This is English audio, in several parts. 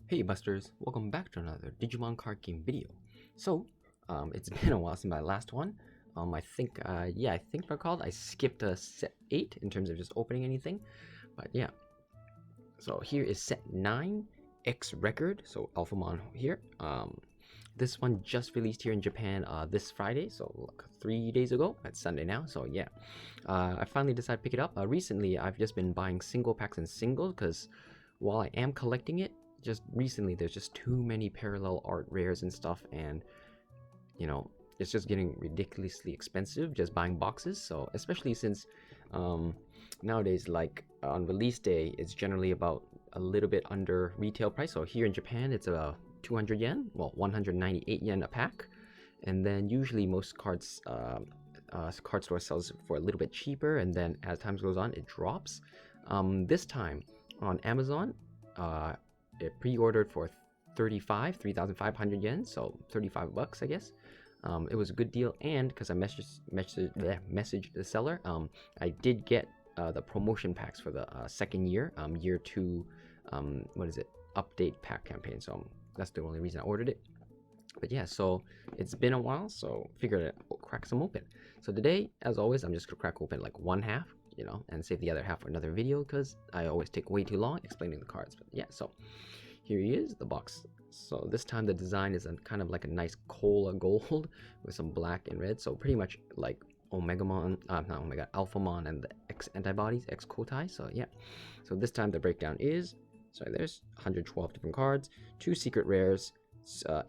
Hey Busters, welcome back to another Digimon Card Game video. So, it's been a while since my last one. I think recalled I skipped set 8 in terms of just opening anything. But yeah, so here is set 9, X Record, so Alphamon here. This one just released here in Japan this Friday, so look, 3 days ago. It's Sunday now, so yeah. I finally decided to pick it up. Recently, I've just been buying single packs and singles because while I am collecting it, just recently there's just too many parallel art rares and stuff, and you know, it's just getting ridiculously expensive just buying boxes. So especially since nowadays, like on release day, it's generally about a little bit under retail price. So here in Japan it's about 200 yen, well 198 yen a pack, and then usually most card store sells for a little bit cheaper, and then as time goes on it drops. This time on Amazon, it pre-ordered for 3,500 yen, so 35 bucks I guess. It was a good deal, and because I messaged the seller, I did get the promotion packs for the second year, year 2, update pack campaign, so that's the only reason I ordered it. But yeah, so it's been a while, so figured I'll crack some open. So today, as always, I'm just gonna crack open like one half, you know, and save the other half for another video because I always take way too long explaining the cards. But yeah, so here he is, the box. So this time the design is kind of like a nice cola gold with some black and red, so pretty much like Omegamon, Alphamon and the X-Antibodies, X-Kotai. So yeah, so this time the breakdown is, there's 112 different cards, 2 secret rares,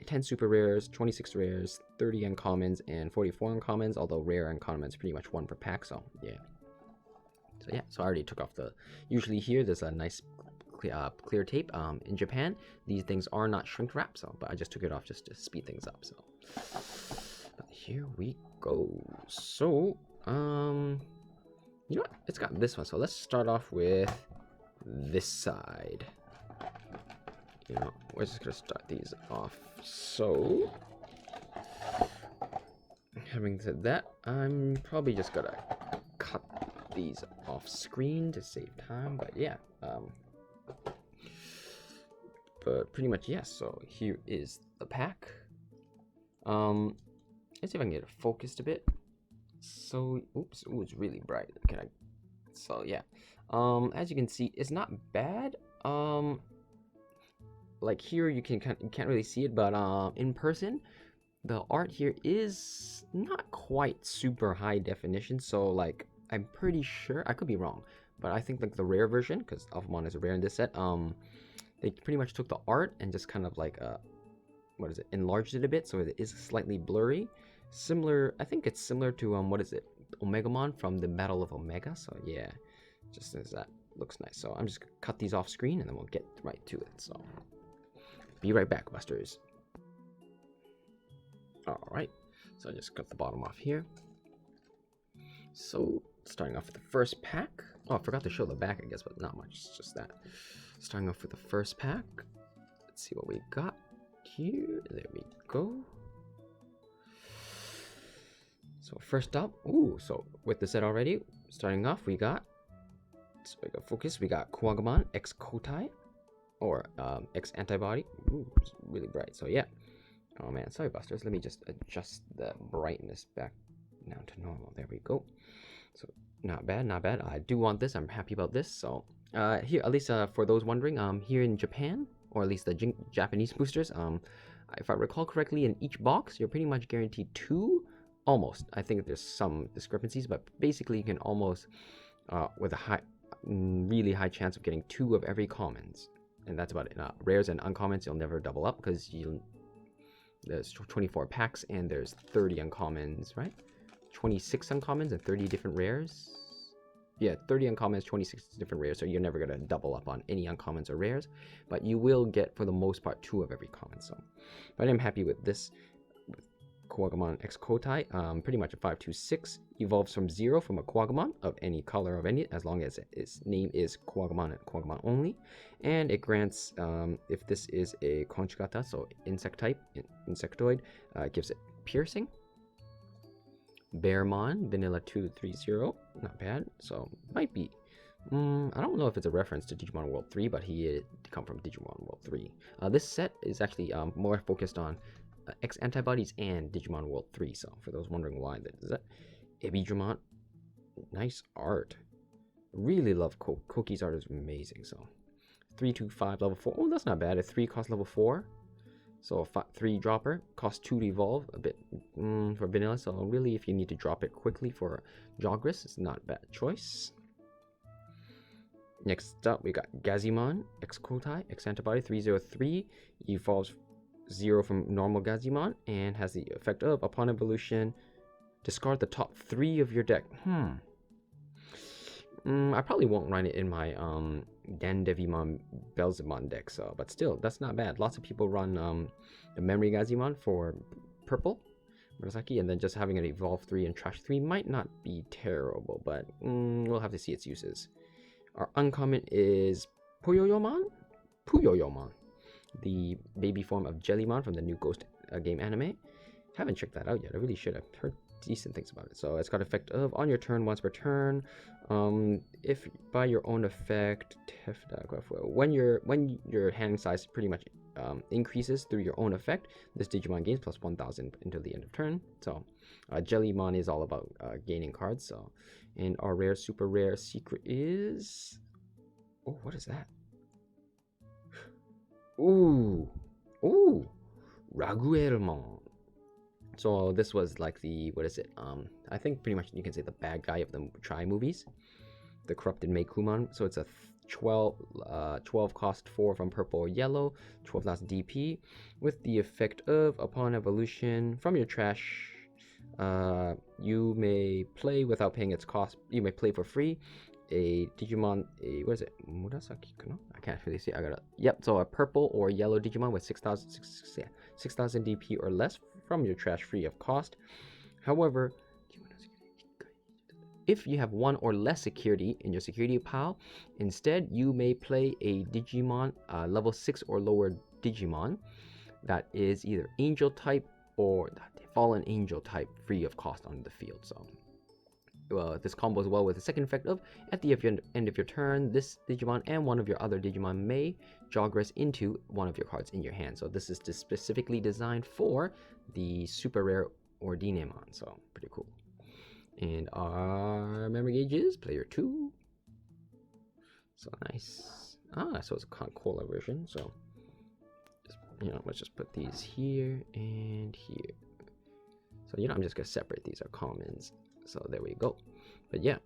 10 super rares, 26 rares, 30 uncommons, and 44 uncommons, although rare uncommons pretty much 1 per pack, so yeah. So yeah, so I already took off the, usually here there's a nice clear tape. In Japan these things are not shrink wrap, so but I just took it off just to speed things up. So but here we go. So you know what, it's got this one, so let's start off with this side. You know, we're just gonna start these off. So having said that, I'm probably just gonna cut these off screen to save time, but yeah, but pretty much yes. So here is the pack. Let's see if I can get it focused a bit. So oops, ooh, it's really bright. Okay, so yeah, as you can see, it's not bad. Like here you can't really see it, but in person the art here is not quite super high definition. So like I'm pretty sure, I could be wrong, but I think like the rare version, because Alphamon is a rare in this set, they pretty much took the art and just kind of like enlarged it a bit, so it is slightly blurry. Similar, I think it's similar to Omegamon from the Battle of Omega. So yeah, just as that looks nice. So I'm just gonna cut these off screen and then we'll get right to it. So be right back, Busters. Alright, so I just cut the bottom off here. So starting off with the first pack. Oh, I forgot to show the back, I guess, but not much, it's just that. Starting off with the first pack. Let's see what we got here. There we go. So first up, ooh, so with the set already, starting off we got, so we got focus, we got Gagimon X-Kotai, or X-Antibody. Ooh, it's really bright, so yeah. Oh man, sorry Busters, let me just adjust the brightness back down to normal. There we go. So not bad, not bad. I do want this, I'm happy about this. So here, at least for those wondering, here in Japan, or at least the Japanese boosters, if I recall correctly, in each box you're pretty much guaranteed 2, almost. I think there's some discrepancies, but basically you can almost with a really high chance of getting 2 of every commons, and that's about it. Rares and uncommons you'll never double up, because there's 24 packs and there's 30 uncommons, right? 26 uncommons and 30 different rares. Yeah, 30 uncommons, 26 different rares, so you're never gonna double up on any uncommons or rares, but you will get for the most part 2 of every common. So but I'm happy with this, with Gagimon X-Kotai. Pretty much a 526, evolves from 0 from a Gagimon of any color of any, as long as its name is Gagimon and Gagimon only, and it grants, if this is a Conchigata, so insect type, insectoid, it gives it piercing. Bearmon, Vanilla 230, not bad. So might be I don't know if it's a reference to Digimon World 3, but he did come from Digimon World 3. This set is actually more focused on X antibodies and Digimon World 3. So for those wondering why, that is that. Ibidramon, nice art. Really love Koki's art, is amazing. So 325 level 4. Oh, that's not bad. A 3 cost level 4. So a 3 dropper, costs 2 to evolve, a bit for vanilla. So really, if you need to drop it quickly for Jogris, it's not a bad choice. Next up, we got Gagimon, X-Kotai, X-Antibody 303. Evolves 0 from normal Gagimon and has the effect of, upon evolution, discard the top 3 of your deck. I probably won't run it in my Gandevimon Belzebon deck, so, but still, that's not bad. Lots of people run the Memory Gazimon for purple, Murasaki, and then just having an Evolve 3 and Trash 3 might not be terrible, but we'll have to see its uses. Our uncommon is Puyoyomon, the baby form of Jellymon from the new Ghost game anime. Haven't checked that out yet. I really should have heard decent things about it. So it's got effect of on your turn once per turn. If by your own effect, when your hand size pretty much increases through your own effect, this Digimon gains plus 1000 until the end of turn. So Jellymon is all about gaining cards. So, and our rare, super rare secret is, oh, what is that? Ooh, Raguelmon. So this was like the, what is it? I think pretty much you can say the bad guy of the Tri movies, the corrupted Meikumon. So it's a 12 cost 4 from purple or yellow, 12,000 DP, with the effect of, upon evolution from your trash, you may play without paying its cost. You may play for free a Digimon, what is it? Murasaki, no? I can't really see. Yep. So a purple or yellow Digimon with 6,000 DP or less from your trash, free of cost. However, if you have 1 or less security in your security pile, instead you may play a Digimon level 6 or lower Digimon that is either Angel type or Fallen Angel type, free of cost on the field. So this combos well with the second effect of, at the end of your turn, this Digimon and one of your other Digimon may Jogres into one of your cards in your hand. So this is specifically designed for the super rare Ordinamon. So pretty cool. And our memory gauge is player 2. So nice. So it's a kind of cooler version. So just, let's just put these here and here. So I'm just gonna separate these are commons. So there we go. But yeah,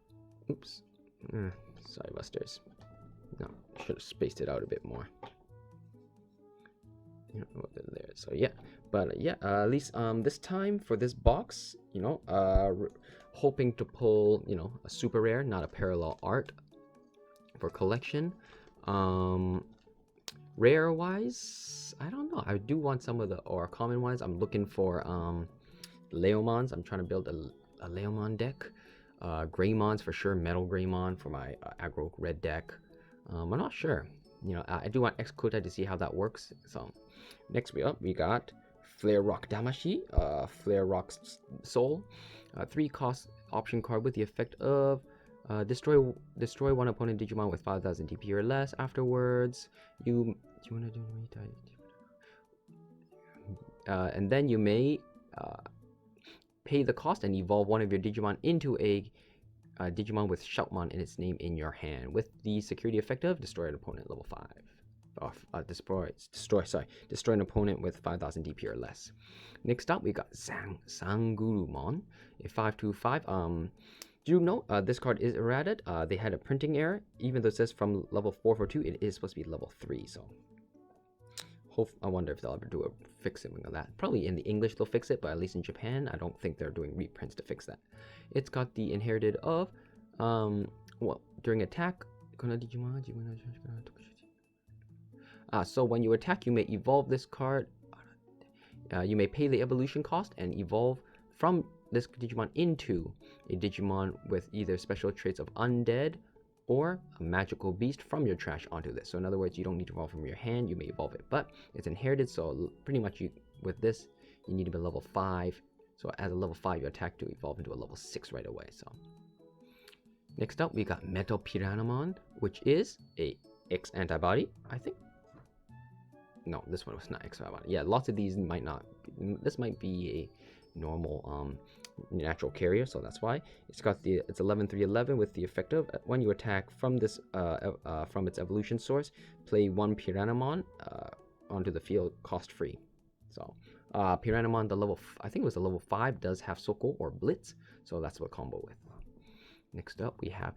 oops. Sorry, Busters. No, should have spaced it out a bit more. There. So yeah, but yeah, at least this time for this box, hoping to pull a super rare, not a parallel art for collection. Rare wise, I don't know. I do want some of the, or common wise, I'm looking for Leomons. I'm trying to build a Leomon deck. Greymons for sure, Metal Greymon for my aggro red deck. I'm not sure. I do want X-Kotai to see how that works. So next we got Flare Rock Damashi, Flare Rock Soul, 3 cost option card with the effect of destroy one opponent Digimon with 5,000 DP or less. Afterwards, do you want to do and then you may pay the cost and evolve one of your Digimon into a Digimon with Shoutmon in its name in your hand, with the security effect of destroy an opponent level 5. Destroy an opponent with 5,000 DP or less. Next up, we got Sangurumon, a 5/5. Do you know this card is errated? They had a printing error. Even though it says from level 442, it is supposed to be level 3. So I wonder if they'll ever do a fixing of that. Probably in the English they'll fix it, but at least in Japan, I don't think they're doing reprints to fix that. It's got the inherited of, during attack, so when you attack, you may evolve this card. You may pay the evolution cost and evolve from this Digimon into a Digimon with either special traits of undead or a magical beast from your trash onto this. So in other words, you don't need to evolve from your hand, you may evolve it, but it's inherited, so pretty much with this, you need to be level 5. So as a level 5, you attack to evolve into a level 6 right away. So Next up, we got Metal Piranha Mon, which is a X-Antibody, I think. No, this one was not X-Antibody. Yeah, lots of these might not. This might be a normal natural carrier, so that's why it's got it's 11-3-11 with the effect of when you attack from this from its evolution source, play one Piranha Mon onto the field cost free. So Piranha Mon, I think it was the level 5, does have Soko or Blitz, so that's what combo with. Next up we have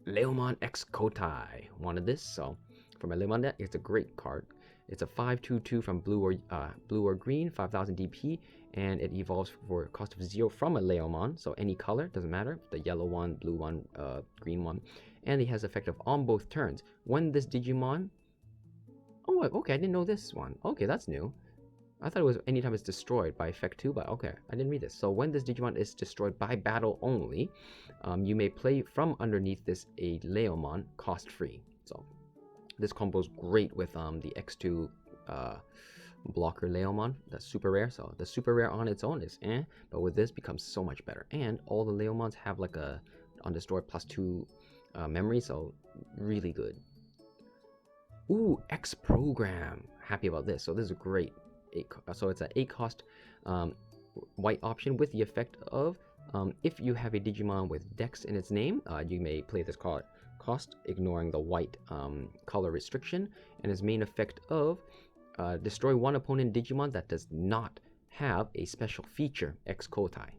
Leomon X Kotai. Wanted this, so for my Leomon deck, it's a great card. It's a 5/2/2 from blue or green, 5000 DP, and it evolves for a cost of 0 from a Leomon, so any color, doesn't matter, the yellow one, blue one, green one, and it has effective on both turns. When this Digimon, oh okay, I didn't know this one. Okay, that's new. I thought it was anytime it's destroyed by effect 2, but okay, I didn't read this. So when this Digimon is destroyed by battle only, you may play from underneath this a Leomon cost free. So this combo is great with the X2 blocker Leomon. That's super rare. So the super rare on its own is but with this becomes so much better. And all the Leomons have like a on destroy +2 memory, so really good. Ooh, X program. Happy about this. So this is great. So it's an 8 cost white option with the effect of if you have a Digimon with Dex in its name, you may play this card cost, ignoring the white color restriction, and its main effect of destroy one opponent Digimon that does not have a special feature, X Kotai.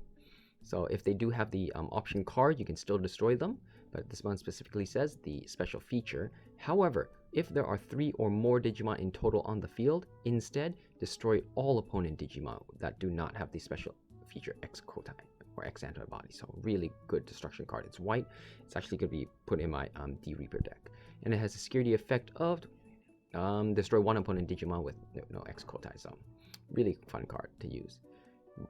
So if they do have the option card, you can still destroy them, but this one specifically says the special feature. However, if there are 3 or more Digimon in total on the field, instead destroy all opponent Digimon that do not have the special feature X Kotai or X-Antibody. So really good destruction card. It's white. It's actually going to be put in my D-Reaper deck. And it has a security effect of destroy one opponent Digimon with no X Kotai. So really fun card to use.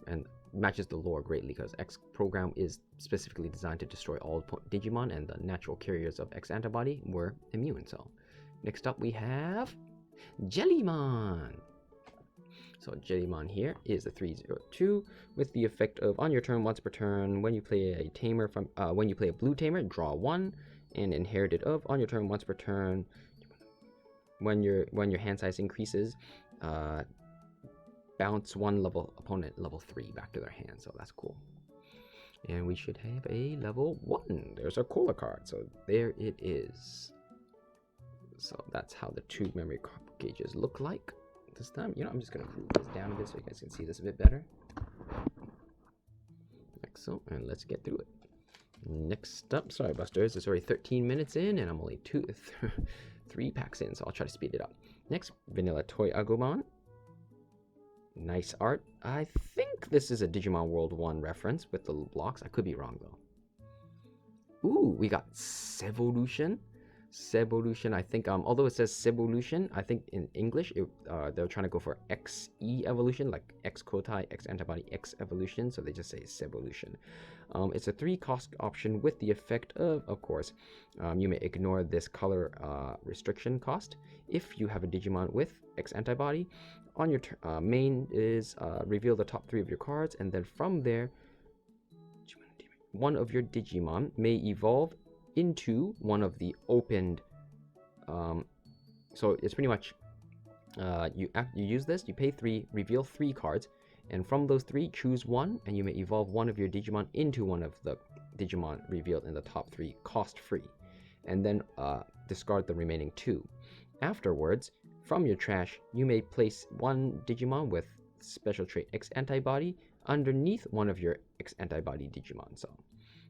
And matches the lore greatly because X program is specifically designed to destroy all Digimon, and the natural carriers of X-Antibody were immune. So next up we have Jellymon. So Grademon here is a 3/02 with the effect of on your turn once per turn when you play a tamer from when you play a blue tamer, draw 1, and inherited of on your turn once per turn when your hand size increases, bounce one level opponent level 3 back to their hand. So that's cool. And we should have a level 1. There's our Cola card. So there it is. So that's how the 2 memory gauges look like. This time, I'm just gonna move this down a bit so you guys can see this a bit better. Excellent, and let's get through it. Next up, sorry Busters, it's already 13 minutes in and I'm only 3 packs in, so I'll try to speed it up. Next, Vanilla Toy Agumon. Nice art. I think this is a Digimon World 1 reference with the blocks. I could be wrong though. Ooh, we got Sevolution. Sevolution, I think, although it says Sevolution, I think in English they're trying to go for XE evolution, like X Kotai, X Antibody, X evolution, so they just say Sevolution. It's a 3 cost option with the effect of course, you may ignore this color restriction cost if you have a Digimon with X Antibody. On your main is reveal the top 3 of your cards, and then from there, one of your Digimon may evolve into one of the opened so it's pretty much you use this, you pay 3, reveal 3 cards, and from those 3 choose 1, and you may evolve one of your Digimon into one of the Digimon revealed in the top 3 cost free, and then discard the remaining 2. Afterwards, from your trash, you may place one Digimon with special trait X-Antibody underneath one of your X-Antibody Digimon. So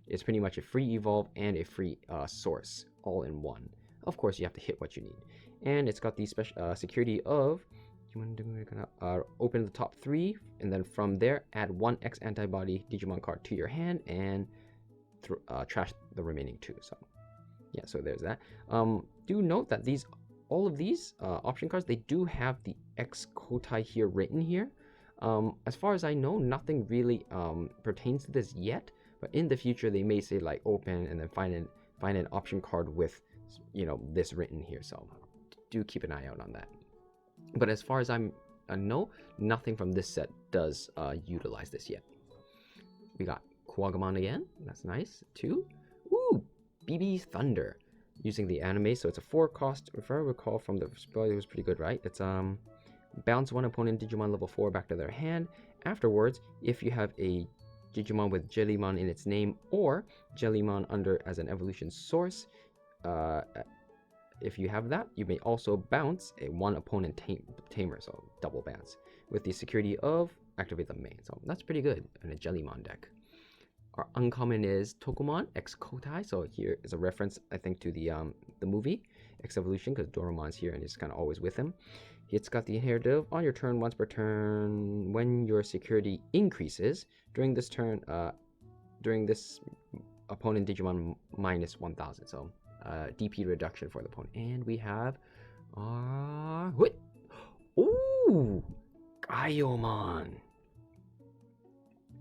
it's pretty much a free evolve and a free source all in one. Of course, you have to hit what you need. And it's got the special security of open the top 3, and then from there, add 1 X-Antibody Digimon card to your hand and trash the remaining 2. So yeah, so there's that. Do note that all of these option cards, they do have the X Kotai here written here. As far as I know, nothing really pertains to this yet. But in the future, they may say like open and then find an option card with, this written here. So do keep an eye out on that. But as far as I know, nothing from this set does utilize this yet. We got Gagimon again. That's nice. 2. BB Thunder, using the anime. So it's a 4 cost. If I recall from the spoiler, it was pretty good, right? It's bounce one opponent Digimon level 4 back to their hand. Afterwards, if you have a Digimon with Jellymon in its name or Jellymon under as an evolution source, if you have that, you may also bounce a one opponent tamer, so double bounce, with the security of activate the main. So that's pretty good in a Jellymon deck. Our uncommon is Tokomon X Kotai. So here is a reference, I think, to the movie X Evolution, because Doraemon's here and he's kind of always with him. It's got the inheritive on your turn once per turn. When your security increases during this turn, during this opponent Digimon minus 1000. So DP reduction for the opponent. And we have what? Ooh, Gagimon.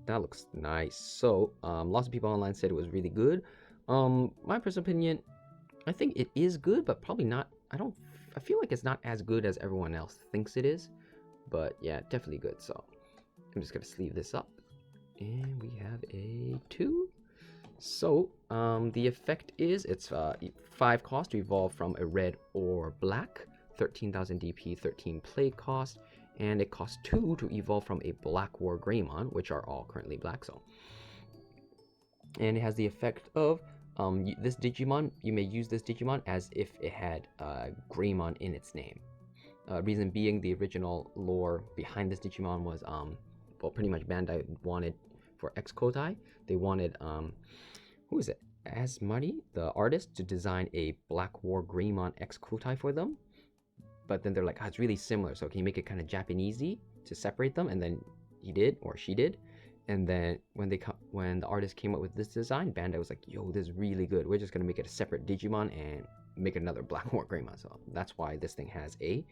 That looks nice. So lots of people online said it was really good. My personal opinion, I think it is good, but probably not. I feel like it's not as good as everyone else thinks it is, but yeah, definitely good. So I'm just gonna sleeve this up, and we have a 2. So the effect is it's 5 cost to evolve from a red or black, 13,000 DP, 13 play cost, and it costs 2 to evolve from a black war Grademon, which are all currently black. So, and it has the effect of this Digimon, you may use this Digimon as if it had Grademon in its name. Reason being, the original lore behind this Digimon was, well, pretty much Bandai wanted for X Kotai, they wanted, who is it? Asmari, the artist, to design a Black War Grademon X Kotai for them. But then they're like, it's really similar, so can you make it kind of Japanesey to separate them? And then he did, or she did. And then when the artist came up with this design, Bandai was like, yo, this is really good. We're just going to make it a separate Digimon and make it another Black War Grademon. So that's why this thing has a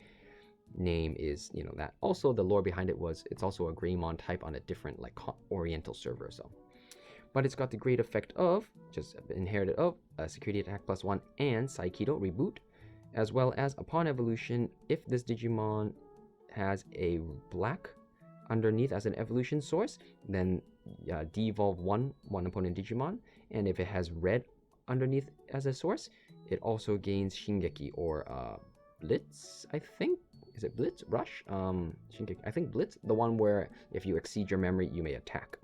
name is, you know, that. Also, the lore behind it was, it's also a Grademon type on a different, like, Oriental server. So, but it's got the great effect of, just inherited of, security attack +1 and Saikido reboot, as well as upon evolution, if this Digimon has a black underneath as an evolution source, then de-evolve one opponent Digimon, and if it has red underneath as a source, it also gains Shingeki or Blitz, I think. Is it Blitz? Rush? Shingeki, I think Blitz, the one where if you exceed your memory, you may attack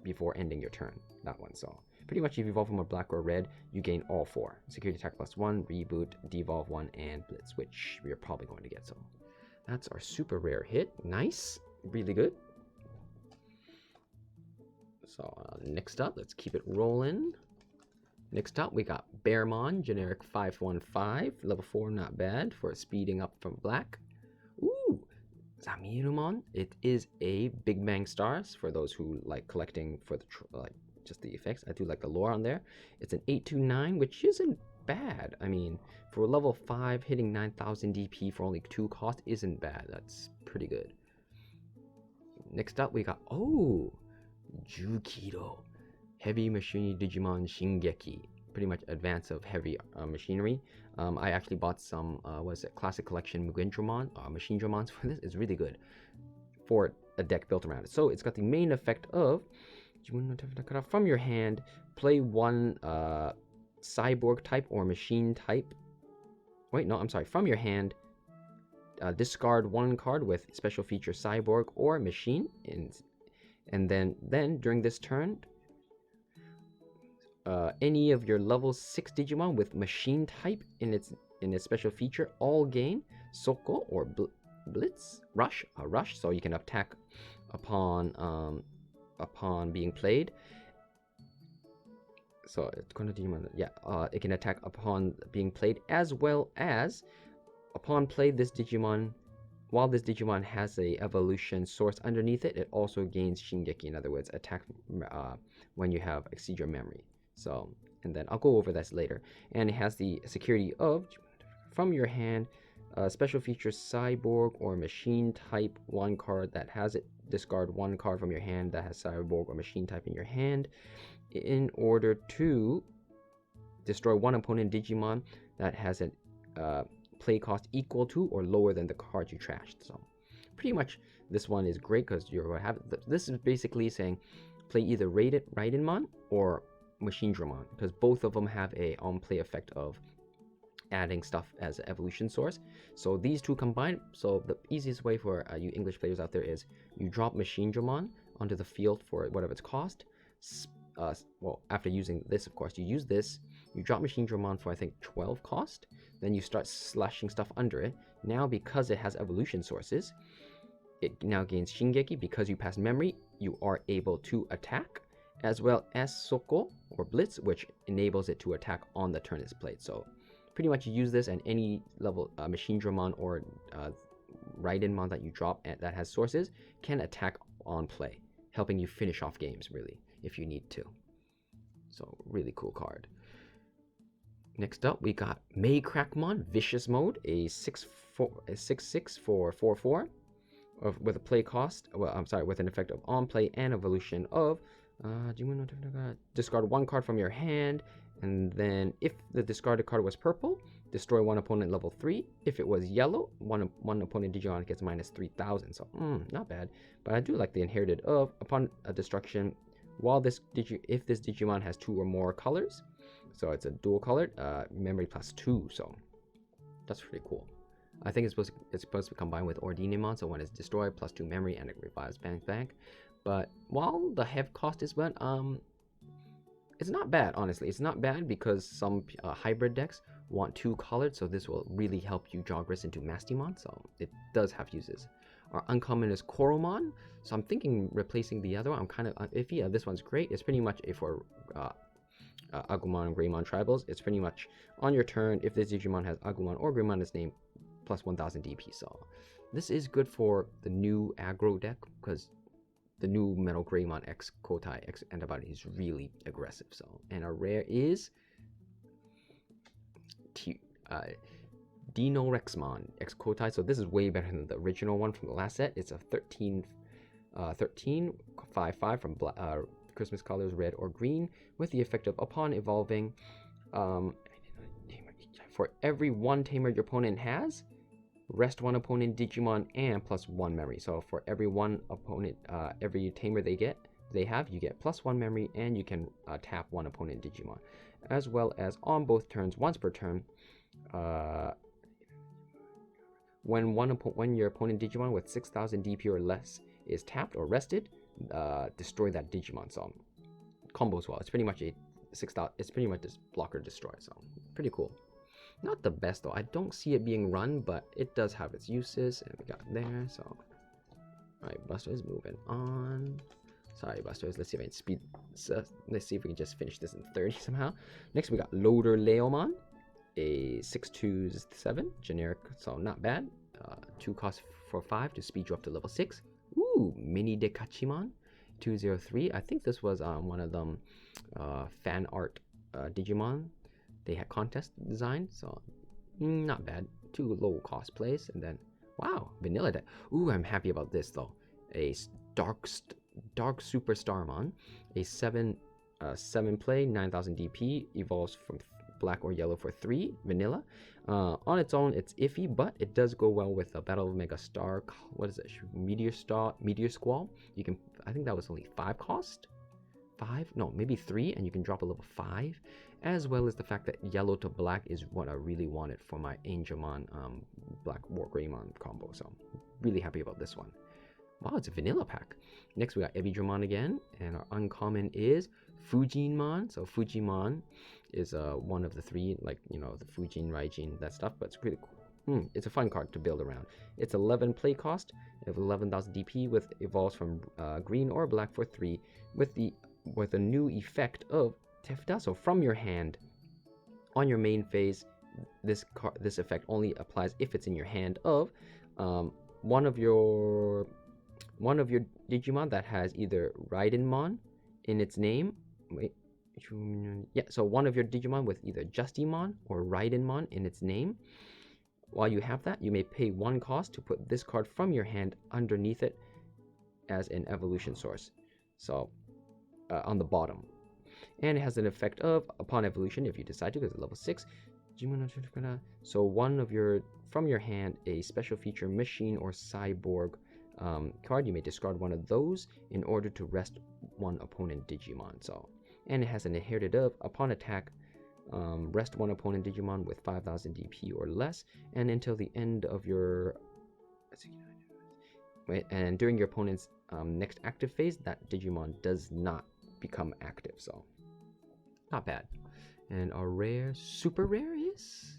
before ending your turn. That one. So pretty much if you evolve from a black or red, you gain all 4. Security attack +1, reboot, devolve 1, and Blitz, which we are probably going to get. So that's our super rare hit. Nice. Really good. So next up, let's keep it rolling. Next up, we got Bearmon, generic 515, level 4, not bad for speeding up from black. Ooh, Zamirumon. It is a Big Bang Stars for those who like collecting for the just the effects. I do like the lore on there. It's an 829, which isn't bad. I mean, for level 5, hitting 9,000 DP for only 2 cost isn't bad. That's pretty good. Next up, we got, Jukido. Heavy Machinery Digimon Shingeki. Pretty much advance of heavy machinery. I actually bought some, Classic Collection Mugindramon, Machine Dramons for this. It's really good for a deck built around it. So it's got the main effect of, from your hand, play one cyborg type or machine type. Wait, no, I'm sorry. From your hand, discard 1 card with special feature cyborg or machine, and then during this turn, any of your level 6 Digimon with machine type in its special feature all gain Soko or Blitz rush, so you can attack upon being played. So it's going to Digimon, it can attack upon being played, as well as upon play this Digimon, while this Digimon has a evolution source underneath it, it also gains Shingeki. In other words, attack when you have exceed your memory. So, and then I'll go over this later. And it has the security of, from your hand, special feature cyborg or machine type 1 card that has it. Discard 1 card from your hand that has cyborg or machine type in your hand, in order to destroy 1 opponent Digimon that has a play cost equal to or lower than the card you trashed. So pretty much this one is great because you're going to have, this is basically saying play either Raijinmon or Machinedramon, because both of them have a on-play effect of adding stuff as an evolution source. So these two combined, so the easiest way for you English players out there is you drop Machinedramon onto the field for whatever its cost. Well, after using this, of course, you use this, you drop Machinedramon for I think 12 cost, then you start slashing stuff under it. Now because it has evolution sources, it now gains Shingeki. Because you pass memory, you are able to attack, as well as Soko or Blitz, which enables it to attack on the turn it's played. So pretty much you use this, and any level Machinedramon or Raijin that you drop that has sources can attack on play, helping you finish off games really if you need to. So really cool card. Next up we got Maycrackmon Vicious Mode, a 6/6 for 4/4 with a play cost. Well, I'm sorry, with an effect of on play and evolution of discard one card from your hand, and then if the discarded card was purple, destroy one opponent level 3. If it was yellow, one opponent Digimon gets minus 3,000. So not bad. But I do like the inherited of upon a destruction. While if this Digimon has 2 or more colors, so it's a dual colored, memory plus 2. So that's pretty cool. I think it's supposed to be combined with Ordinimon, so when it's destroyed, plus 2 memory and it revives bank. But while the hev cost is bad, it's not bad, honestly. It's not bad because some hybrid decks want 2 colored, so this will really help you Jogress into Mastimon, so it does have uses. Our uncommon is Koromon, so I'm thinking replacing the other one. I'm kind of iffy. This one's great. It's pretty much for Agumon and Greymon tribals. It's pretty much on your turn, if this Digimon has Agumon or Greymon in its name, plus 1000 DP. So this is good for the new aggro deck, because the new Metal Greymon X Kotai X-Antibody is really aggressive. So, and our rare is Dinorexmon X Kotai. So this is way better than the original one from the last set. It's a 5/5 from Christmas colors red or green, with the effect of upon evolving, for every 1 tamer your opponent has, rest 1 opponent Digimon and plus 1 memory. So for every 1 opponent, every tamer they have, you get plus 1 memory, and you can tap 1 opponent Digimon, as well as on both turns, once per turn. When your opponent Digimon with 6,000 DP or less is tapped or rested, destroy that Digimon. So combos well. It's pretty much a 6,000. It's pretty much this blocker destroy. So pretty cool. Not the best though. I don't see it being run, but it does have its uses, and we got there. So alright, Buster is moving on. Sorry, Busters. Let's see if I can speed. Let's see if we can just finish this in 30 somehow. Next, we got Loader Leomon, a 6/7 generic, so not bad. 2 cost for 5 to speed you up to level 6. Ooh, Mini Dekachimon 2/03. I think this was one of them fan art Digimon. They had contest design, so not bad. 2 low cost plays, and then wow, vanilla deck. Ooh, I'm happy about this though. A Dark Superstarmon, a 7 play, 9,000 DP, evolves from black or yellow for 3 vanilla. On its own, it's iffy, but it does go well with a Battle of Mega Star. What is it? Meteor Squall. You can. I think that was only 5 cost. 5? No, maybe 3, and you can drop a level 5. As well as the fact that yellow to black is what I really wanted for my Angemon Black War Greymon combo. So really happy about this one. Wow, it's a vanilla pack. Next, we got Ebidramon again, and our uncommon is Fujimon. So Fujimon is one of the 3, like, you know, the Fujin, Raijin, that stuff, but it's really cool. It's a fun card to build around. It's 11 play cost, of 11,000 DP, with evolves from green or black for 3, with a new effect of Tefta. So from your hand, on your main phase, this effect only applies if it's in your hand of one of your Digimon that has either Raidinmon in its name. So one of your Digimon with either Justimon or Raidinmon in its name. While you have that, you may pay 1 cost to put this card from your hand underneath it as an evolution source. So on the bottom. And it has an effect of, upon evolution, if you decide to, because it's level 6. So one of from your hand, a special feature machine or cyborg card, you may discard one of those in order to rest 1 opponent Digimon. So and it has an inherited of upon attack. Rest one opponent Digimon with 5000 DP or less, and until the end of your and during your opponent's next active phase, that Digimon does not become active. So not bad. And our rare, super rare is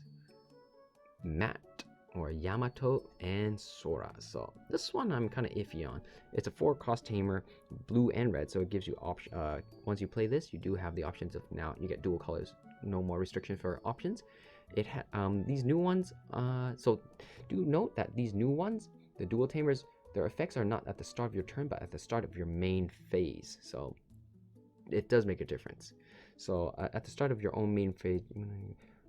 Matt or Yamato and Sora. So this one I'm kind of iffy on. It's a 4-cost tamer, blue and red, so it gives you option. Once you play this, you do have the options of now you get dual colors, no more restriction for options. It these new ones. So do note that these new ones, the dual tamers, their effects are not at the start of your turn, but at the start of your main phase. So it does make a difference. So at the start of your own main phase,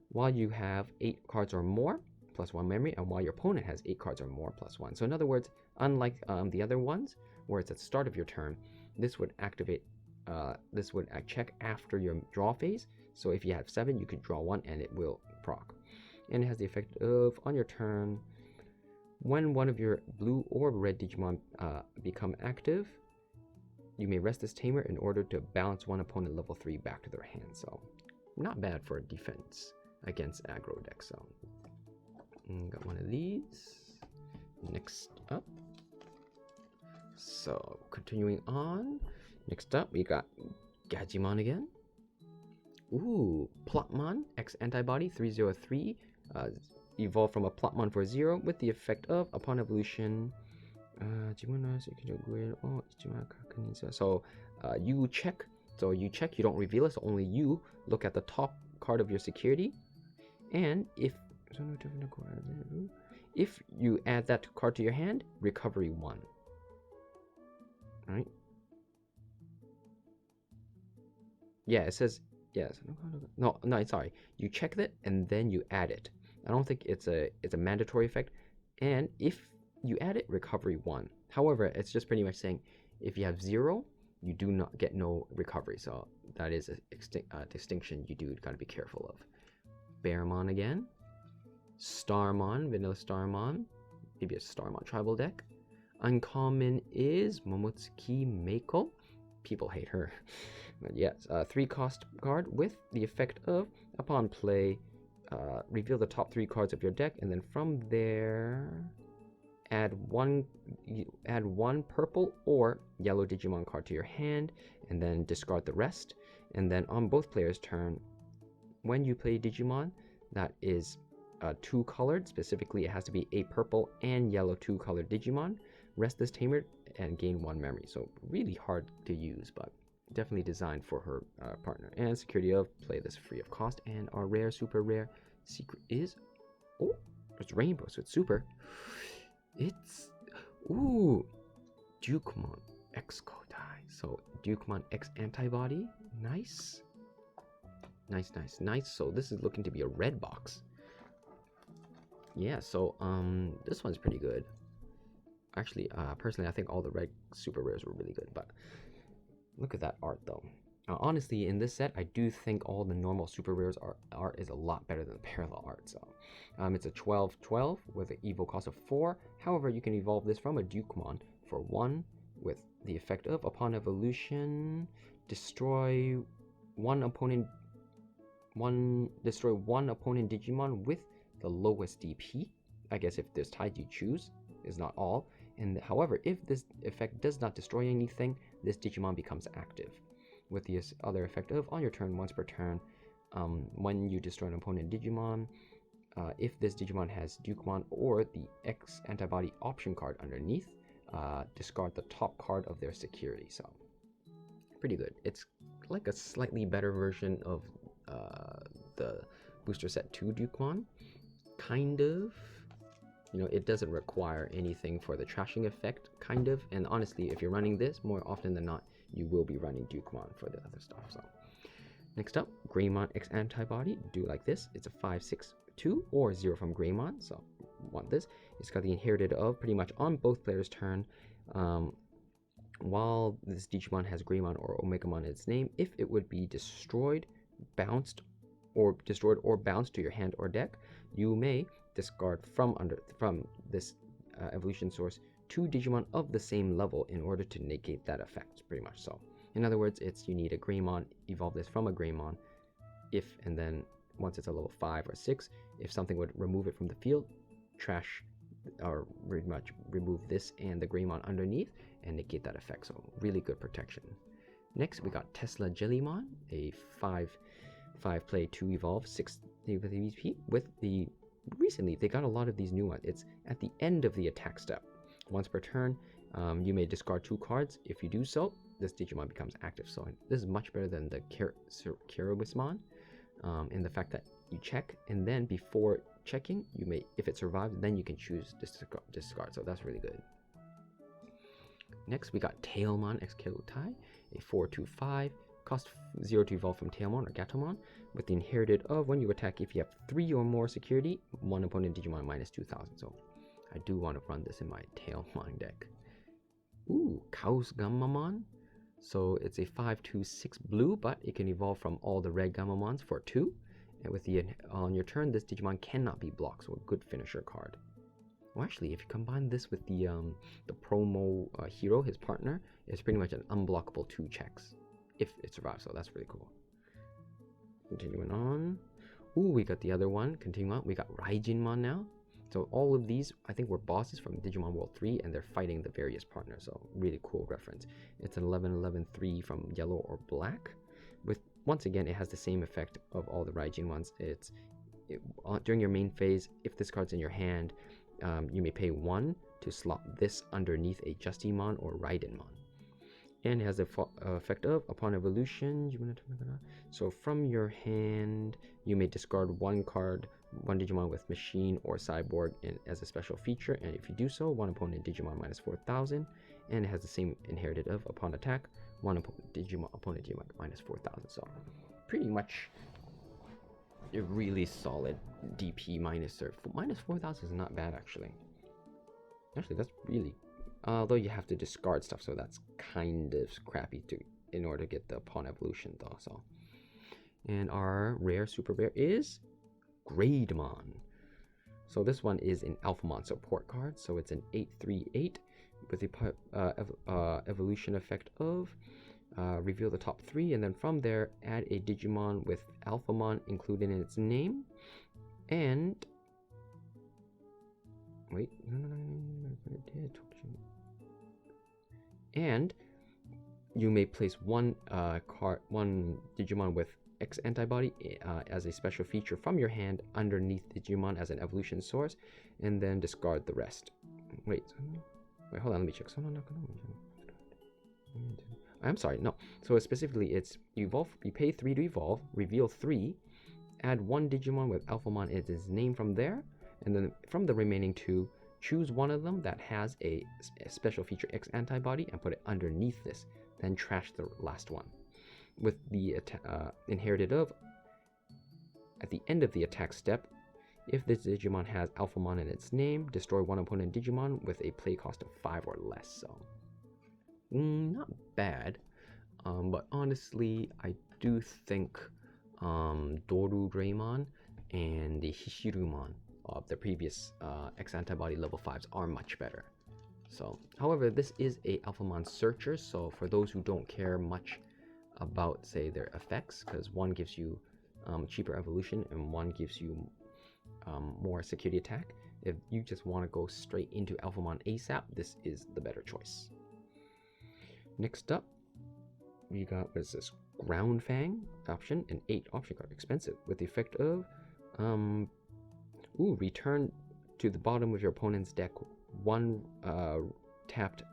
while you have 8 cards or more, +1 memory, and while your opponent has 8 cards or more, +1. So in other words, unlike the other ones, where it's at the start of your turn, this would activate, this would check after your draw phase. So if you have 7, you could draw 1 and it will proc. And it has the effect of, on your turn, when one of your blue or red Digimon become active, you may rest this tamer in order to balance one opponent level 3 back to their hand. So not bad for a defense against aggro deck. So got one of these. Next up, so continuing on, next up we got Gagimon again. Ooh, Plotmon X-Antibody 303, evolved from a Plotmon for 0 with the effect of, upon evolution, so you check, you don't reveal it, so only you look at the top card of your security, and if you add that card to your hand, recovery 1. Right? Yeah, it says yes. No, sorry. You check that and then you add it. I don't think it's a mandatory effect. And if you add it, recovery 1. However, it's just pretty much saying if you have 0, you do not get no recovery. So that is a distinction you do got to be careful of. Bearmon again. Starmon, Vanilla Starmon. Maybe a Starmon tribal deck. Uncommon is Momotsuki Meiko. People hate her. But yes, 3-cost card with the effect of, upon play, reveal the top 3 cards of your deck, and then from there add one purple or yellow Digimon card to your hand, and then discard the rest. And then on both players' turn, when you play Digimon that is 2-colored, specifically it has to be a purple and yellow 2-colored Digimon, rest this tamer and gain 1 memory. So really hard to use, but definitely designed for her partner. And security of, play this free of cost. And our rare, super rare secret is, oh, it's rainbow, so it's super. It's, ooh, Digimon X Kodai. So Digimon X Antibody, nice. Nice. So this is looking to be a red box. Yeah, so this one's pretty good. Actually, personally, I think all the red super rares were really good, but look at that art though. Honestly, in this set, I do think all the normal super rares art is a lot better than the parallel art. So it's a 12/12 with an evo cost of 4. However, you can evolve this from a Digimon for 1 with the effect of, upon evolution, destroy one opponent Digimon with the lowest DP. I guess if there's tied, you choose, is not all. And however, if this effect does not destroy anything, this Digimon becomes active. With the other effect of, on your turn, once per turn, when you destroy an opponent Digimon, if this Digimon has Digimon or the X-Antibody option card underneath, discard the top card of their security. So pretty good. It's like a slightly better version of the Booster Set 2 Digimon, kind of. You know, it doesn't require anything for the trashing effect, kind of. And honestly, if you're running this, more often than not, you will be running Digimon for the other stuff. So next up, Grademon X Antibody. Do like this. It's a 5/6/2 or 0 from Grademon. So want this. It's got the inherited of pretty much on both players' turn. While this Digimon has Grademon or Omegamon in its name, if it would be destroyed, bounced to your hand or deck, you may discard from this evolution source 2 Digimon of the same level in order to negate that effect, pretty much. So In other words, it's you need a Greymon, evolve this from a Greymon. If and then once it's a level 5 or 6, if something would remove it from the field, trash or pretty much remove this and the Greymon underneath and negate that effect. So really good protection. Next we got Tesla Jellymon, a 5 play 2 evolve 6 EVP with the recently they got a lot of these new ones. It's at the end of the attack step. Once per turn, you may discard 2 cards. If you do so, this Digimon becomes active. So this is much better than the Kirobismon in the fact that you check, and then before checking, you may, if it survives, then you can choose discard. So that's really good. Next, we got Tailmon X Kerutai, a 4/2/5, cost 0 to evolve from Tailmon or Gatomon, with the inherited of when you attack, if you have 3 or more security, one opponent Digimon minus 2000. So I do want to run this in my Tailmon deck. Ooh, Chaos Gammamon. So it's a 5/2/6 blue, but it can evolve from all the red Gammamons for 2. And with the on your turn, this Digimon cannot be blocked, so a good finisher card. Well, actually, if you combine this with the promo hero, his partner, it's pretty much an unblockable 2 checks if it survives. So that's really cool. Continuing on. Ooh, we got the other one. Continuing on, we got Raijinmon now. So all of these, I think, were bosses from Digimon World 3, and they're fighting the various partners. So really cool reference. It's an 11/11/3 from yellow or black. With once again, it has the same effect of all the Raijin ones. During your main phase, if this card's in your hand, you may pay 1 to slot this underneath a Justimon or Raidenmon. And it has the effect of, upon evolution, so from your hand, you may discard 1 card, 1 Digimon with Machine or Cyborg as a special feature, and if you do so, 1 opponent Digimon minus 4000, and it has the same inherited of, upon attack, 1 opponent Digimon minus 4000. So pretty much a really solid DP minus 4000 is not bad actually. Actually, that's really, although you have to discard stuff, so that's kind of crappy in order to get the pawn evolution though. So, and our rare super rare is Grademon. So this one is an Alphamon support card. So it's an 8/3/8 with the evolution effect of reveal the top 3, and then from there add a Digimon with Alphamon included in its name, and wait, and you may place one Digimon with X-Antibody as a special feature from your hand underneath Digimon as an evolution source, and then discard the rest. Wait, hold on, let me check. I'm sorry, no. So specifically, it's evolve. You pay 3 to evolve, reveal 3, add 1 Digimon with Alphamon in its name from there, and then from the remaining 2, choose one of them that has a special feature X-Antibody and put it underneath this. Then trash the last one. With the inherited of, at the end of the attack step, if this Digimon has Alphamon in its name, destroy 1 opponent Digimon with a play cost of 5 or less. So not bad, but honestly, I do think Doru Greymon and the Hishirumon of the previous X-Antibody level 5s are much better. So, however, this is a Alphamon Searcher, so for those who don't care much about, say, their effects, because one gives you cheaper evolution and one gives you more security attack, if you just want to go straight into Alphamon ASAP, this is the better choice. Next up, we got, what is this? Ground Fang option, an 8 option card, expensive, with the effect of, return to the bottom of your opponent's deck 1 tapped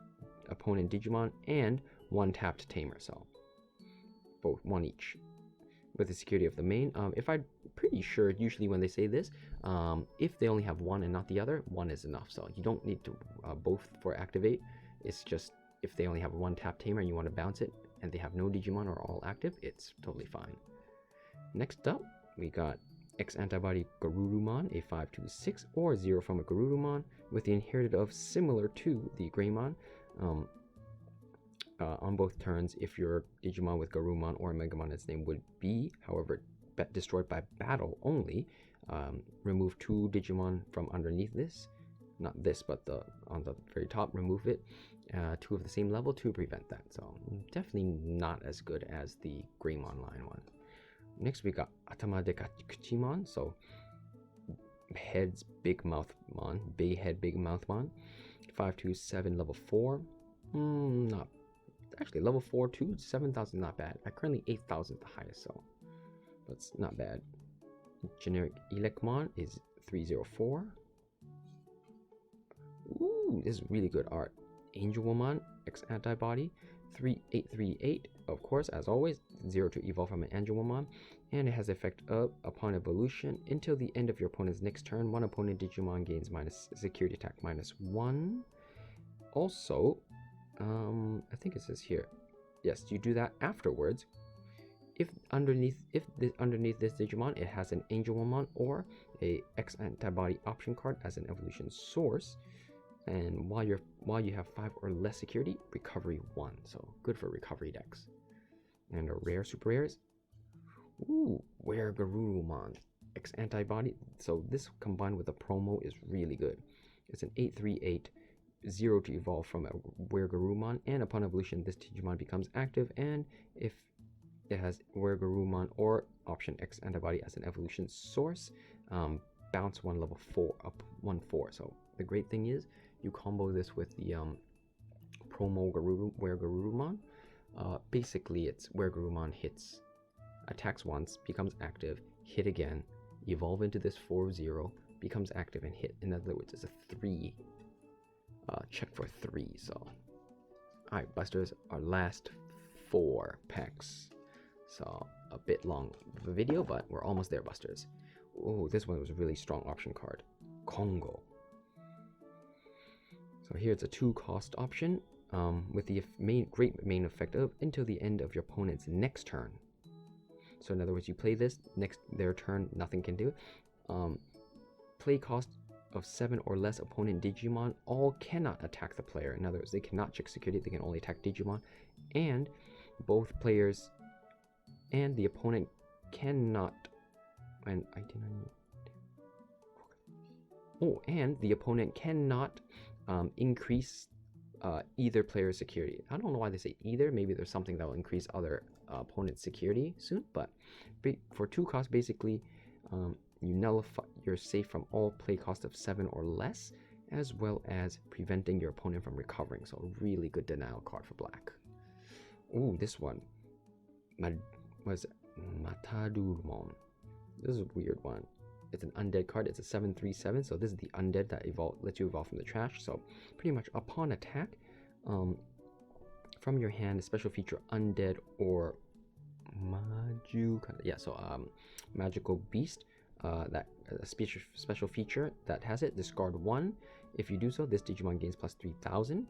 opponent Digimon and 1 tapped Tamer, so both 1 each, with the security of the main. If I'm pretty sure, usually when they say this, if they only have 1 and not the other, 1 is enough, so you don't need to both for activate. It's just if they only have 1 tapped Tamer and you want to bounce it and they have no Digimon or all active, it's totally fine. Next up, we got X-Antibody Garurumon, a 5/2/6 or 0 from a Garurumon, with the inherited of similar to the Greymon. On both turns, if your Digimon with Garurumon or Megamon its name would be, however, destroyed by battle only, remove 2 Digimon from underneath this, not this, but the on the very top, remove it. 2 of the same level to prevent that. So definitely not as good as the Grademon line one. Next we got Atama de Gagimon, so heads big mouth mon, big head big mouth mon. 527 level 4. Not actually level 4 to 7,000, not bad. I currently 8,000 the highest, so that's not bad. Generic Leomon is 304. Ooh, this is really good art. Angelmon X Antibody 3838, of course, as always, 0 to evolve from an Angelmon, and it has the effect of upon evolution until the end of your opponent's next turn, one opponent Digimon gains minus security attack -1. Also, I think it says here, yes, you do that afterwards. If underneath this Digimon it has an Angelmon or a X-Antibody option card as an evolution source, and while you have 5 or less security, recovery 1, so good for recovery decks. And a rare super rares, ooh, Were Garurumon X-Antibody. So this combined with the promo is really good. It's an 838, 0 to evolve from a Were Garurumon, and upon evolution this Digimon becomes active, and if it has Were Garurumon or option X-Antibody as an evolution source, bounce 1 level 4 up 1/4. So the great thing is you combo this with the promo Were Garurumon. Basically it's Were Garurumon hits, attacks once, becomes active, hit again, evolve into this 4/0, becomes active and hit. In other words, it's a 3 check for 3. So alright, Busters, our last 4 packs. So a bit long of a video, but we're almost there, Busters. Oh, this one was a really strong option card, Congo. So here it's a 2-cost option with the great main effect of until the end of your opponent's next turn. So in other words, you play this, next their turn, nothing can do. Play cost of 7 or less opponent Digimon all cannot attack the player. In other words, they cannot check security, they can only attack Digimon, and both players and the opponent cannot, and the opponent cannot increase either player's security. I don't know why they say either. Maybe there's something that will increase other opponent's security soon. But for 2 costs, basically, you nullify. You're safe from all play cost of 7 or less, as well as preventing your opponent from recovering. So a really good denial card for black. Ooh, this one was Matadurmon. This is a weird one. It's an undead card. It's a 7/3/7, so this is the undead that lets you evolve from the trash. So pretty much upon attack, from your hand, a special feature undead or magical beast, that a special feature that has it, discard 1. If you do so, this Digimon gains plus 3,000,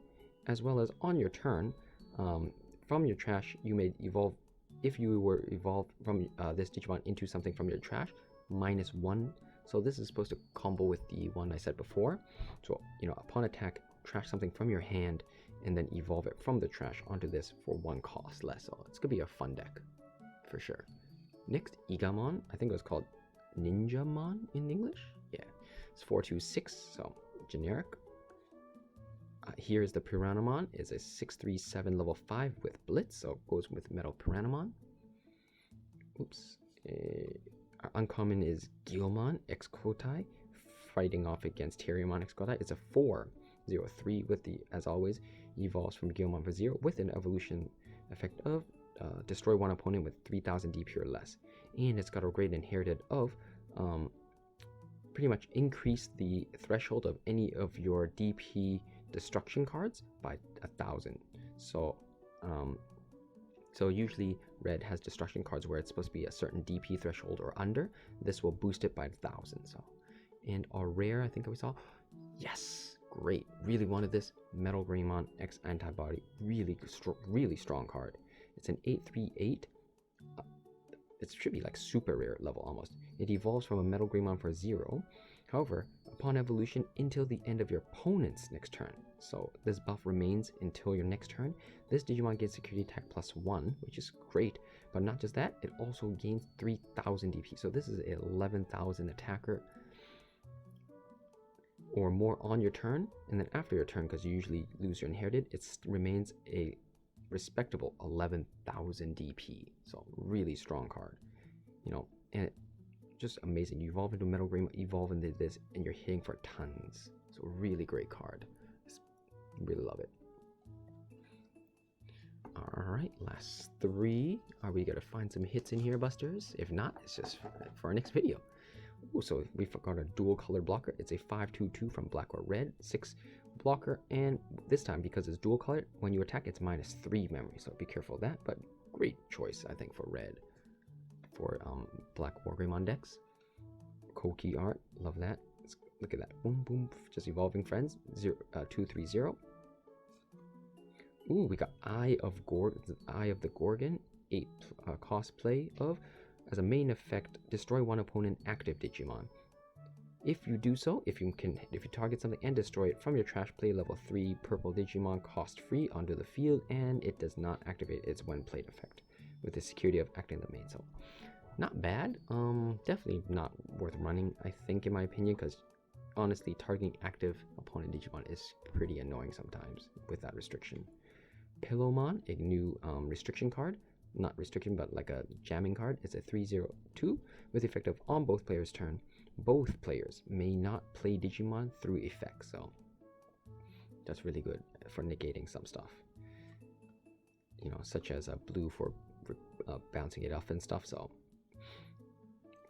as well as on your turn, from your trash, you may evolve. If you were evolved from this Digimon into something from your trash, -1. So this is supposed to combo with the one I said before. So, upon attack, trash something from your hand and then evolve it from the trash onto this for 1 cost less. So it's gonna be a fun deck for sure. Next, Gagimon. I think it was called Ninjamon in English. Yeah, it's 426, so generic. Here's the Piranha Mon. It's a 637 level 5 with Blitz, so it goes with Metal Piranha Mon. Oops. Our uncommon is Gilmon X Kotai, fighting off against Terriermon X Kotai. It's a 4/03 with the, as always, evolves from Gilmon for 0 with an evolution effect of destroy 1 opponent with 3,000 DP or less. And it's got a great inherited of pretty much increase the threshold of any of your DP destruction cards by 1,000. So usually red has destruction cards where it's supposed to be a certain DP threshold or under. This will boost it by 1,000. So, and our rare, I think we saw, yes, great, really wanted this Metal Grademon X Antibody, really strong card. It's an 838. It should be like super rare level almost. It evolves from a Metal Grademon for 0. However, upon evolution until the end of your opponent's next turn. So this buff remains until your next turn. This Digimon gets security attack +1, which is great. But not just that, it also gains 3,000 DP. So this is an 11,000 attacker. or more on your turn, and then after your turn, because you usually lose your inherited, it remains a respectable 11,000 DP. So really strong card, you know, and just amazing. You evolve into Metal Grademon, evolve into this, and you're hitting for tons. So really great card. Really love it. Alright, last 3. Are we gonna find some hits in here, Busters? If not, it's just for our next video. Ooh, so we got a dual colored blocker. It's a 5/2/2 from black or red, 6 blocker, and this time because it's dual colored, when you attack it's -3 memory, so be careful of that. But great choice, I think, for red for black Gagimon decks. Koki art, love that. Look at that, boom boom, just evolving friends. 2/3/0. Ooh, we got Eye of the Gorgon, 8 cosplay of. As a main effect, destroy one opponent active Digimon. If you do so, if you target something and destroy it from your trash, play level 3 purple Digimon cost free onto the field, and it does not activate its when played effect with the security of acting the main. So not bad. Definitely not worth running, I think, in my opinion, because honestly targeting active opponent Digimon is pretty annoying sometimes with that restriction. Leomon, a new restriction card. Not restriction, but like a jamming card. It's a 3/0/2 with the effect of on both players' turn. Both players may not play Digimon through effects, so that's really good for negating some stuff. You know, such as a blue for bouncing it off and stuff, so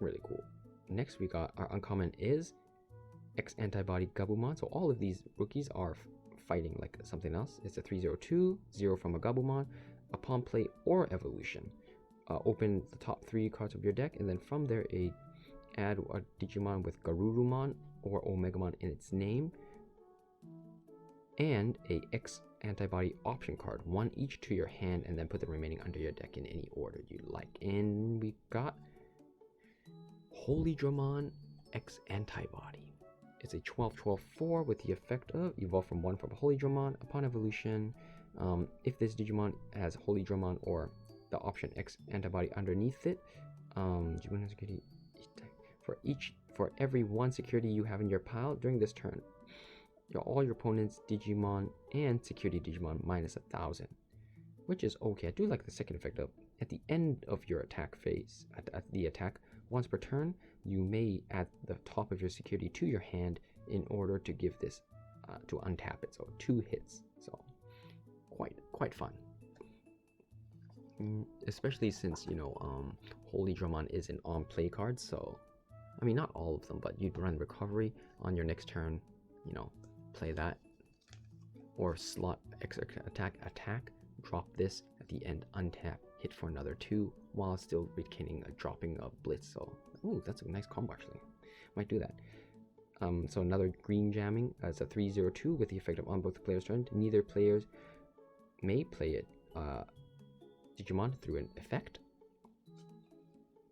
really cool. Next, we got our uncommon is X-Antibody Gabumon. So all of these rookies are fighting like something else. It's a 3/0/2, 0 from a Gabumon. Upon play or evolution, open the top 3 cards of your deck, and then from there add a Digimon with Garurumon or Omegamon in its name, and a X-Antibody option card, 1 each to your hand, and then put the remaining under your deck in any order you like. And we got Holy-Dramon X-Antibody. It's a 12/12/4 with the effect of evolve from 1 from Holy-Dramon. Upon evolution, if this Digimon has Holy-Dramon or the option X-Antibody underneath it, for every 1 security you have in your pile during this turn, all your opponent's Digimon and security Digimon -1,000, which is okay. I do like the second effect of at the end of your attack phase, at the attack once per turn, you may add the top of your security to your hand in order to give this to untap it. So 2 hits. So quite fun, especially since, you know, Holy-Dramon is an on-play card. So I mean, not all of them, but you'd run recovery on your next turn, you know, play that, or slot attack, drop this at the end, untap, hit for another 2 while still retaining a dropping of blitz. So ooh, that's a nice combo actually. Might do that. So another green jamming as a 3/0/2 with the effect of on both players' turn. Neither players may play it Digimon through an effect.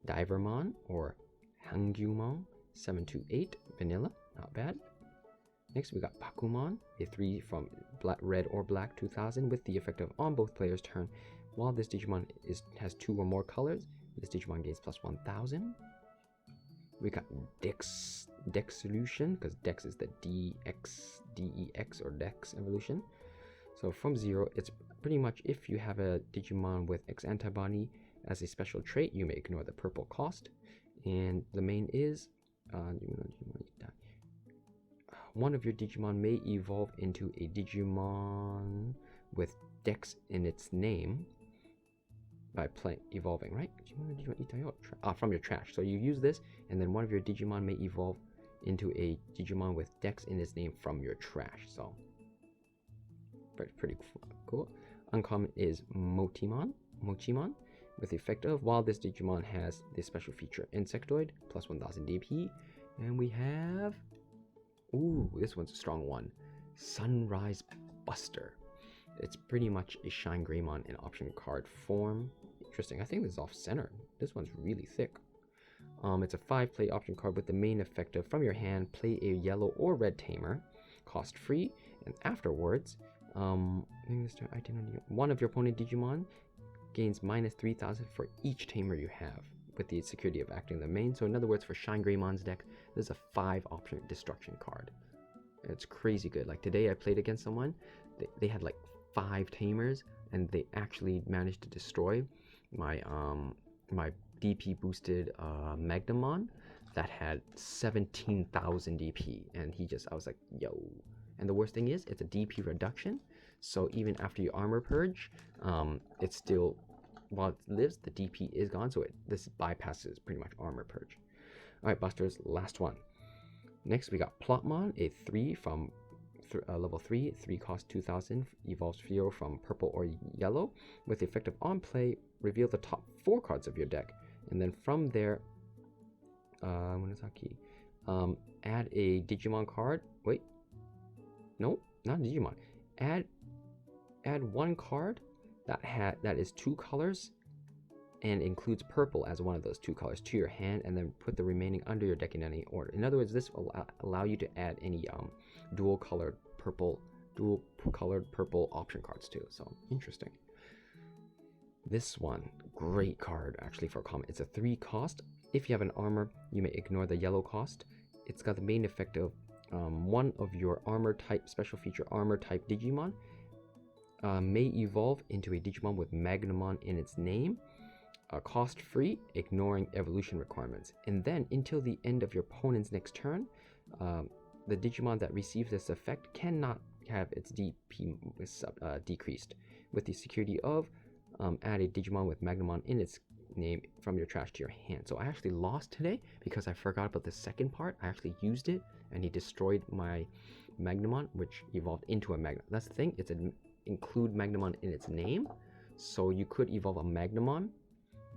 Divermon or Hangumon, 7/2/8 vanilla, not bad. Next we got Bakumon, a 3 from red or black 2000 with the effect of on both players' turn. While this Digimon has 2 or more colors, this Digimon gains +1,000. We got Dex Solution, because Dex is the DEX or Dex evolution. So from 0, it's pretty much if you have a Digimon with X-Antibody as a special trait, you may ignore the purple cost. And the main is one of your Digimon may evolve into a Digimon with Dex in its name by evolving, right? From your trash. So you use this, and then one of your Digimon may evolve into a Digimon with Dex in its name from your trash. So pretty cool. Uncommon is Mochimon, with the effect of while this Digimon has this special feature Insectoid, +1,000 DP. And we have, ooh, this one's a strong one, Sunrise Buster. It's pretty much a Shine Greymon in option card form. Interesting. I think this is off center. This one's really thick. It's a 5-play option card with the main effect of from your hand, play a yellow or red tamer, cost free, and afterwards, one of your opponent Digimon gains -3,000 for each tamer you have, with the security of acting the main. So in other words, for Shine Greymon's deck, this is a 5 option destruction card. It's crazy good. Like today I played against someone, they had like 5 tamers, and they actually managed to destroy my my DP boosted Grademon that had 17,000 DP, and I was like, yo. And the worst thing is, it's a DP reduction, so even after you armor purge, it's still, while it lives, the DP is gone, so this bypasses pretty much armor purge. Alright, Busters, last one. Next we got Plotmon, a 3 from level 3 cost 2,000, evolves Fio from purple or yellow. With the effect of on play, reveal the top 4 cards of your deck, and then from there, add a Digimon card. Wait, no, not a Digimon. Add 1 card that is 2 colors and includes purple as one of those 2 colors to your hand, and then put the remaining under your deck in any order. In other words, this will allow you to add any dual colored purple option cards too. So interesting. This one, great card actually for common. It's a 3 cost. If you have an armor, you may ignore the yellow cost. It's got the main effect of one of your armor type, special feature armor type Digimon may evolve into a Digimon with Gagimon in its name. Cost free, ignoring evolution requirements. And then until the end of your opponent's next turn, the Digimon that receives this effect cannot have its DP decreased. With the security of add a Digimon with Gagimon in its name from your trash to your hand. So I actually lost today because I forgot about the second part. I actually used it, and he destroyed my Gagimon, which evolved into a Gagimon. That's the thing, it's an include Gagimon in its name. So you could evolve a Gagimon,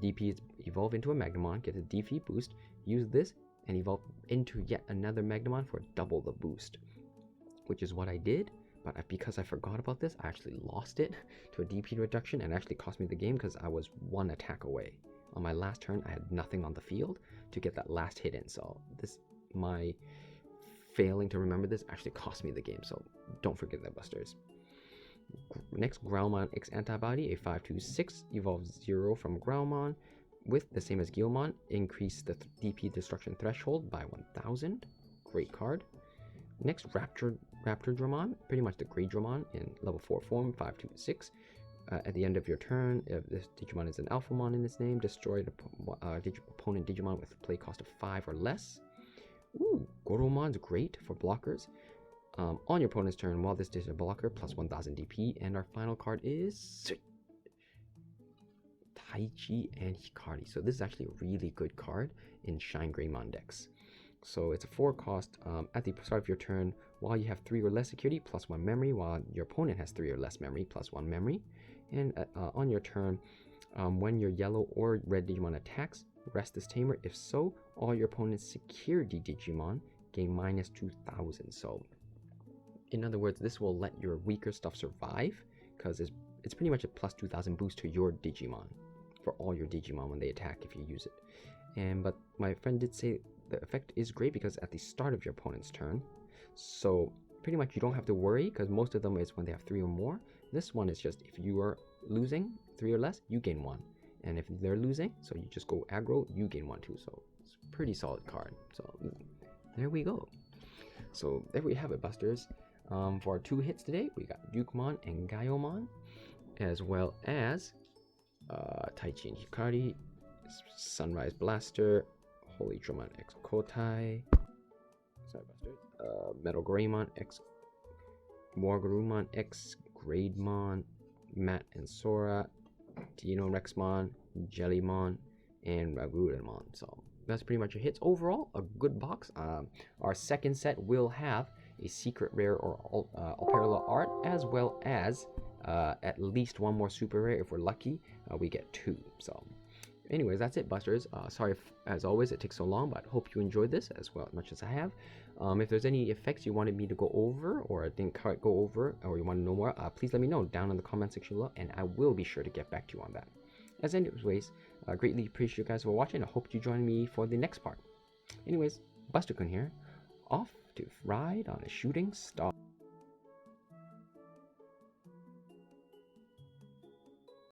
DP evolve into a Gagimon, get a DP boost, use this, and evolve into yet another Gagimon for double the boost, which is what I did. But because I forgot about this, I actually lost it to a DP reduction, and actually cost me the game because I was 1 attack away. On my last turn, I had nothing on the field to get that last hit in. So my failing to remember this actually cost me the game. So don't forget that, Busters. Next, Grademon X-Antibody, a 5/2/6, evolves 0 from Grademon with the same as Leomon, increase the DP destruction threshold by 1,000. Great card. Next, Raptordramon, pretty much the Grademon in level 4 form, 5/2/6. At the end of your turn, if this Digimon is an Alphamon in its name, destroy the opponent Digimon with play cost of 5 or less. Ooh, Goromon's great for blockers. On your opponent's turn, while this is a blocker, plus 1,000 DP. And our final card is Taichi and Hikari. So this is actually a really good card in Shine Greymon decks. So it's a 4 cost. At the start of your turn, while you have 3 or less security, plus 1 memory, while your opponent has 3 or less memory, plus 1 memory. And on your turn, when your yellow or red Digimon attacks, rest this tamer. If so, all your opponent's security Digimon gain minus 2,000. So in other words, this will let your weaker stuff survive, because it's pretty much a plus 2,000 boost to your Digimon for all your Digimon when they attack if you use it. But my friend did say the effect is great because at the start of your opponent's turn, so pretty much you don't have to worry, because most of them is when they have 3 or more. This one is just if you are losing 3 or less, you gain 1, and if they're losing, so you just go aggro, you gain 1 too. So it's a pretty solid card. So there we go. So there we have it, Busters. For our 2 hits today, we got Gagimon and Gaiomon, as well as Taichi and Hikari, Sunrise Blaster, Holy Dramon X Kotai, Metal Greymon X Morgarumon X Grademon, Matt and Sora, Dino Rexmon, Jellymon, and Ragudamon. So that's pretty much your hits. Overall, a good box. Our second set will have a secret rare or parallel art, as well as at least 1 more super rare. If we're lucky, we get 2. So anyways, that's it, Busters. Sorry if, as always, it takes so long, but hope you enjoyed this as well as much as I have. If there's any effects you wanted me to go over, or I didn't quite go over, or you want to know more, please let me know down in the comment section below, and I will be sure to get back to you on that. As anyways, greatly appreciate you guys for watching. I hope you join me for the next part. Anyways, Buster-kun here, off to ride on a shooting star.